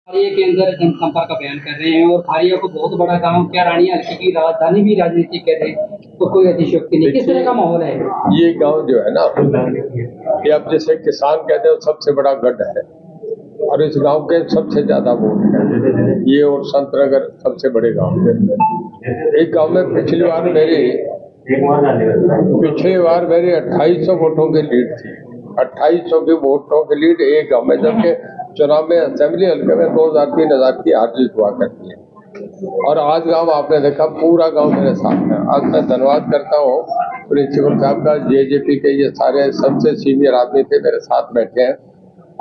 खारिया के अंदर जनसंपर्क अभियान कर रहे हैं और खारिया को बहुत बड़ा काम, क्या रानी हल्के की राजधानी भी राजनीति कर रहे हैं, तो कोई अतिशयोक्ति नहीं। किस तरह का माहौल है? ये गांव जो है ना, ये अब जैसे किसान कहते हैं सबसे बड़ा गढ़ है और इस गांव के सबसे ज्यादा वोट है ये, और संतनगर सबसे बड़े गांव है। एक गांव में पिछली बार मेरी 2800 वोटों की लीड थी। 2800 की वोटों की लीड एक गांव में, जबकि चुनाव में असेंबली हल्के में 2000-3000 की हार जीत हुआ करती है। और आज गांव आपने देखा, पूरा गांव मेरे साथ है। आज मैं धन्यवाद करता हूँ प्रिंसिपल साहब का, जेजेपी के ये सारे सबसे सीनियर आदमी थे मेरे साथ बैठे हैं।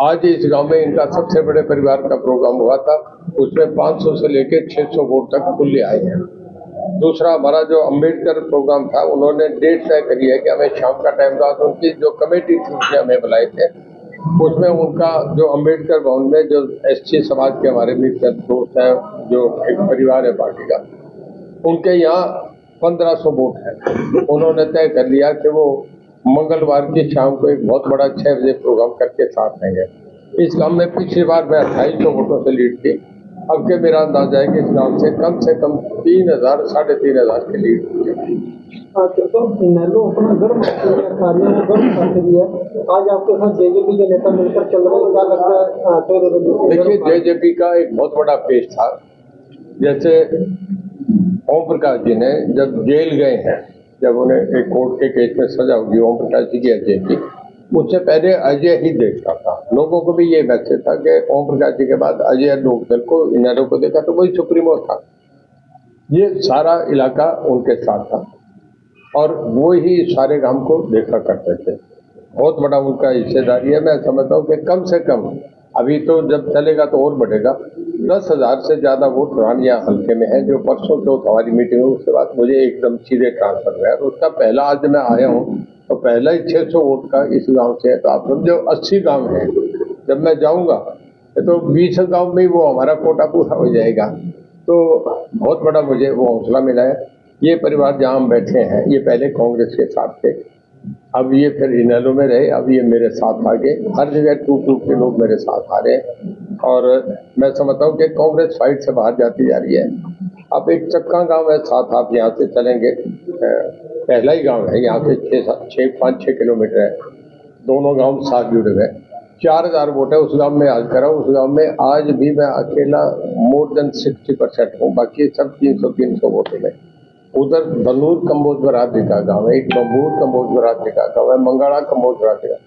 आज इस गांव में इनका सबसे बड़े परिवार का प्रोग्राम हुआ था, उसमें 500 से लेकर 600 वोट तक खुले आए हैं। दूसरा, हमारा जो अम्बेडकर प्रोग्राम था, उन्होंने डेट तय करी है कि हमें शाम का टाइम था, तो उनकी जो कमेटी थी उसने हमें बुलाए थे। उसमें उनका जो अम्बेडकर भवन में जो एससी समाज के हमारे मित्र दोस्त हैं, जो एक परिवार है पार्टी का, उनके यहाँ 1500 वोट है। उन्होंने तय कर लिया कि वो मंगलवार की शाम को एक बहुत बड़ा 6 बजे प्रोग्राम करके साथ रहेंगे। इस गांव में पिछली बार मैं 2800 वोटों से लीड थी। अब के मेरा अंदाजा है कि इस गांव से कम 3000 3500 की लीड हुई है। अपना गर्व है। आज आपके साथ जेजेपी के नेता मिलकर चल रहे हैं, क्या लगता है? देखिए, जेजेपी का एक बहुत बड़ा पेश था। जैसे ओम प्रकाश जी ने जब जेल गए हैं, जब उन्हें एक कोर्ट के केस में सजा होगी ओम प्रकाश जी की, अजय की, उससे पहले अजय ही देखता था। लोगों को भी ये मैसेज था कि ओम प्रकाश जी के बाद अजय लोकदल को, इन्हें को देखा तो वही सुप्रीमो था। ये सारा इलाका उनके साथ था और वो ही सारे काम को देखा करते थे। बहुत बड़ा उनका हिस्सेदारी है। मैं समझता हूँ कि कम से कम अभी तो जब चलेगा तो और बढ़ेगा, 10,000 से ज्यादा वोट रानिया हल्के में है। जो परसों चौथ हमारी मीटिंग हुई उसके बाद मुझे एकदम सीधे ट्रांसफर हुआ है। उसका पहला, आज मैं आया हूँ तो पहला ही 600 वोट का इस गांव से है। तो आप समझो 80 गांव है। जब मैं जाऊंगा तो 20 गांव में वो हमारा कोटा पूरा हो जाएगा। तो बहुत बड़ा मुझे वो हौसला मिला है। ये परिवार जहाँ हम बैठे हैं, ये पहले कांग्रेस के साथ थे, अब ये फिर इनेलो में रहे, अब ये मेरे साथ आ गए। हर जगह टूट के लोग मेरे साथ आ रहे हैं और मैं समझता हूँ कि कांग्रेस फाइट से बाहर जाती जा रही है। अब एक चक्का गांव है साथ, आप यहाँ से चलेंगे, पहला ही गांव है, यहाँ से 5-6 किलोमीटर है। दोनों गांव साथ जुड़े हुए। 4000 वोट है उस गांव में। आज करा उस गांव में आज भी मैं अकेला मोर देन 60% हूँ, बाकी सब 300 वोट में। उधर बलूर कम्बोज बरादरी का गाँव है, एक बम्बूर कम्बोज बरादरी का गाँव है, मंगाड़ा कम्बोज बरादरी का।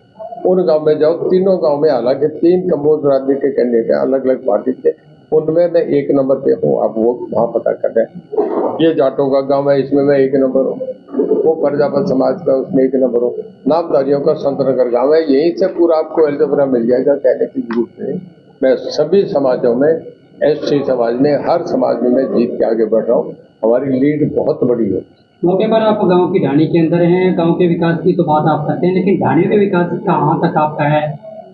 उन गाँव में जाओ, तीनों गाँव में हालांकि 3 कम्बोज बरादरी के कैंडिडेट हैं, अलग अलग पार्टी से, उनमें मैं 1 नंबर पे हूँ। अब वो वहाँ पता कर रहे हैं। ये जाटों का गाँव है, इसमें मैं 1 नंबर हूँ। वो प्रजापत समाज का, उसमें 1 नंबर हूँ। नामधारियों का संतनगर गाँव है। यहीं से पूरा आपको एल्जेब्रा मिल जाएगा, कहने की जरूरत नहीं। मैं सभी समाजों में, एससी समाज में, हर समाज में मैं जीत के आगे बढ़ रहा हूँ। हमारी लीड बहुत बड़ी है। मौके पर आप गांव की ढाणी के अंदर हैं, गांव के विकास की तो बात आप करते हैं, लेकिन ढाणियों के विकास कहाँ तक आपका है?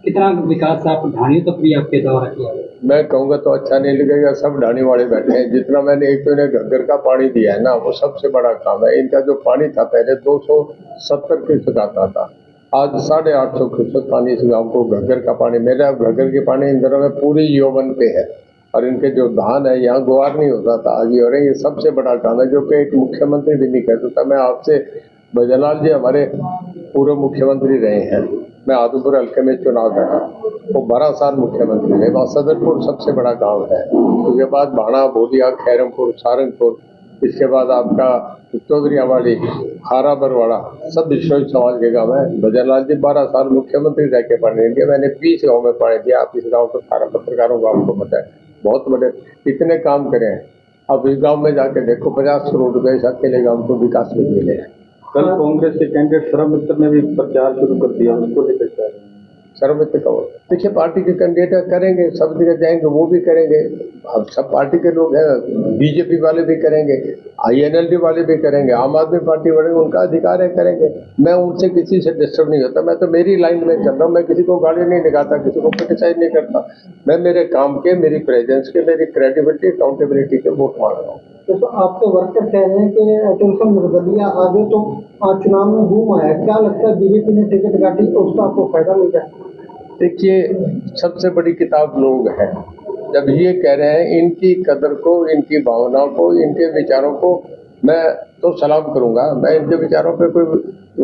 कितना विकास आप ढाणियों तक भी आपके दौरा किया? मैं कहूँगा तो अच्छा नहीं लगेगा, सब ढाणी वाले बैठे हैं। जितना मैंने एक तो इन्हें घग्गर का पानी दिया है ना, वो सबसे बड़ा काम है। इनका जो पानी था पहले 270 क्यूसेक आता था, आज 850 क्यूसेक पानी इस गाँव को घग्गर का पानी। मेरा घग्गर के पानी इन दिनों में पूरी यौवन पे है। और इनके जो धान है, यहाँ गुआर नहीं होता था, आज हो रहे हैं। ये सबसे बड़ा काम है, जो कि एक मुख्यमंत्री भी नहीं कर सकता। मैं आपसे, भजनलाल जी हमारे पूर्व मुख्यमंत्री रहे हैं। मैं आदमपुर हल्के में चुनाव लड़ा, वो 12 साल मुख्यमंत्री रहे। वहाँ सदरपुर सबसे बड़ा गांव है। उसके बाद भाणा, बोलिया, खैरमपुर, सारंगपुर, इसके बाद आपका चौधरीवाड़ी, खारा बरवाड़ा, सब विश्व समाज के गाँव है। भजनलाल जी 12 साल मुख्यमंत्री रह के पानी दिया। मैंने 20 गाँव में पानी दिया। आप इस गाँव को सारा पत्रकारों को आपको पता है, बहुत बड़े इतने काम करे हैं। अब इस गांव में जाके देखो, 50 करोड़ रुपए इस अकेले गांव को विकास में मिले हैं। कल कांग्रेस के कैंडिडेट सर्वमित्र ने भी प्रचार शुरू कर दिया, उसको लेकर सर्वमित्र का देखिए, पार्टी के कैंडिडेट करेंगे, सब जगह जाएंगे, वो भी करेंगे। अब सब पार्टी के लोग हैं, बीजेपी वाले भी करेंगे, INLD वाले भी करेंगे, आम आदमी पार्टी वाले, उनका अधिकार है, करेंगे। मैं उनसे किसी से डिस्टर्ब नहीं होता। मैं तो मेरी लाइन में चल रहा हूँ। मैं किसी को गाली नहीं लगाता, किसी को क्रिटिसाइज नहीं करता। मैं मेरे काम के, मेरी प्रेजेंस के, मेरी क्रेडिबिलिटी, अकाउंटेबिलिटी के वोट मांग रहा हूँ। तो आपके वर्कर कह रहे हैं कि अटेंशन निर्दलीय आगे तो चुनाव में बूम आया, क्या लगता है बीजेपी ने टिकट काटी तो उसका आपको फायदा मिल जाए? देखिए, सबसे बड़ी किताब लोग हैं। जब ये कह रहे हैं, इनकी कदर को, इनकी भावनाओं को, इनके विचारों को मैं तो सलाम करूंगा। मैं इनके विचारों पे कोई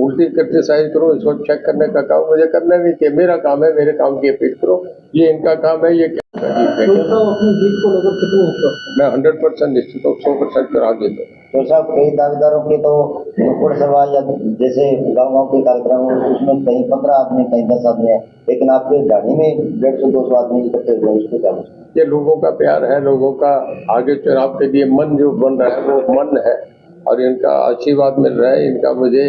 उल्टी क्रिटिसाइज करूं, इसको चेक करने का काम मुझे करना नहीं चाहिए। मेरा काम है, मेरे काम की अपील करो, ये इनका काम है। ये क्या अपनी जीत को लेकर कितने आश्वस्त? मैं 100% निश्चित हूँ, 100% पर आगे तो तो साहब कई दावेदारों के तो नुक्कड़ सभा या जैसे गांव के कार्यक्रम उसमें कहीं 15 आदमी, कहीं 10 आदमी है, लेकिन आपके ढाणी में 150-200 आदमी इकट्ठे हुए, उसको क्या बोलते हैं? ये लोगों का प्यार है, लोगों का आगे चुनाव के लिए मन जो बन रहा है वो मन है, और इनका आशीर्वाद मिल रहा है, इनका मुझे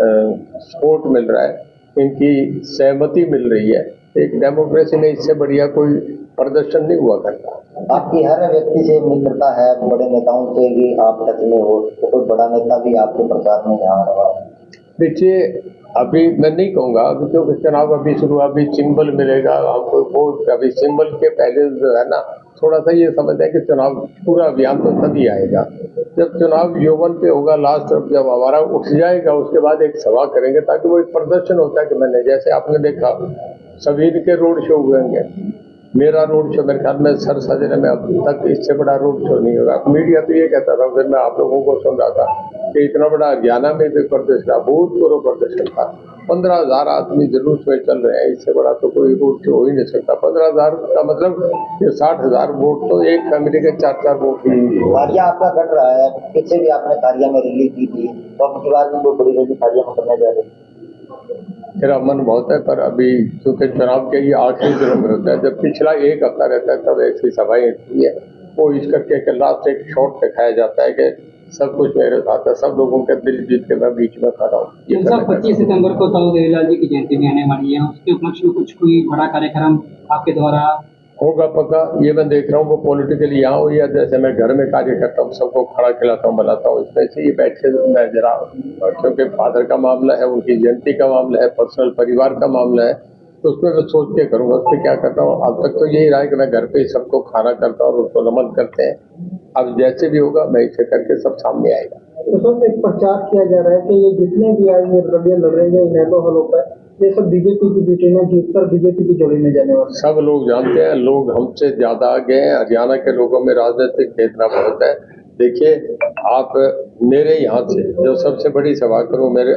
सपोर्ट मिल रहा है, इनकी सहमति मिल रही है। एक डेमोक्रेसी में इससे बढ़िया कोई प्रदर्शन नहीं हुआ करता। आपकी हर व्यक्ति से मित्रता है, बड़े नेताओं से भी आप टच में हो, तो कोई बड़ा नेता भी आपके प्रचार में यहाँ रहा? देखिए, अभी मैं नहीं कहूँगा, अभी क्योंकि चुनाव अभी शुरू, अभी सिंबल मिलेगा हमको, वो अभी सिंबल के पहले जो है ना, थोड़ा सा ये समझ है कि चुनाव पूरा अभियान तो तभी आएगा जब चुनाव यौवन पे होगा। लास्ट जब हमारा उठ जाएगा, उसके बाद एक सभा करेंगे, ताकि वो एक प्रदर्शन होता है कि मैंने, जैसे आपने देखा सभी के रोड शो हुए होंगे, मेरा रोड शो मेरे ख्याल में सर सजने में अब तक इससे बड़ा रोड शो नहीं होगा। मीडिया तो ये कहता था, फिर मैं आप लोगों को सुन रहा था कि इतना बड़ा हरियाणा में भी प्रदर्शन था, भूतपूर्व प्रदर्शन था। 15,000 आदमी जुलूस में चल रहे हैं, इससे बड़ा तो कोई रोड शो हो ही नहीं सकता। 15,000 का मतलब ये 60,000 वोट तो एक फैमिली के 4-4 वोट ही। कार्य आपका घट रहा है, पीछे भी आपने कार्य में रैली की थी, तो अब की बार भी कोई बड़ी रैली कार्य में करने जा रहे हैं? मेरा मन बहुत है, पर अभी चूंकि चुनाव के ये आखिरी दिनों में होता है, जब पिछला एक हफ्ता रहता है तब ऐसी सभाएं होती है, वो इस करके लास्ट एक शॉट दिखाया जाता है कि सब कुछ मेरे साथ है, सब लोगों के दिल जीत के मैं बीच में खड़ा हूँ। 25 सितंबर को ताऊ देवीलाल जी की जयंती भी आने वाली है, उसके उपलक्ष्य में कुछ कोई बड़ा कार्यक्रम आपके द्वारा होगा पक्का। ये मैं देख रहा हूँ वो पॉलिटिकली यहाँ हो, या जैसे मैं घर में कार्य करता हूँ, सबको खड़ा खिलाता हूँ, बनाता हूँ, इसमें से ये बैठ के मैं जरा, क्योंकि फादर का मामला है, उनकी जयंती का मामला है, पर्सनल परिवार का मामला है, तो उसमें मैं सोच के करूँगा। उस पर क्या करता हूँ, अब तक तो यही रहा है कि मैं घर पे ही सबको खाना करता हूँ और उसको नमन करते हैं। अब जैसे भी होगा मैं इसे करके सब सामने आएगा। तो सर एक प्रचार किया जा रहा है कि ये जितने भी आज निर्दलीय लड़ रहे हैं इनेलो हलों पर, ये सब बीजेपी की बेटी में जीतकर बीजेपी की जोड़ी में जाने वाले। सब लोग जानते हैं, लोग हमसे ज्यादा आगे हैं। हरियाणा के लोगों में राजनीतिक चेतना बहुत है। देखिए, आप मेरे यहाँ से जो सबसे बड़ी सभा करूँ, मेरे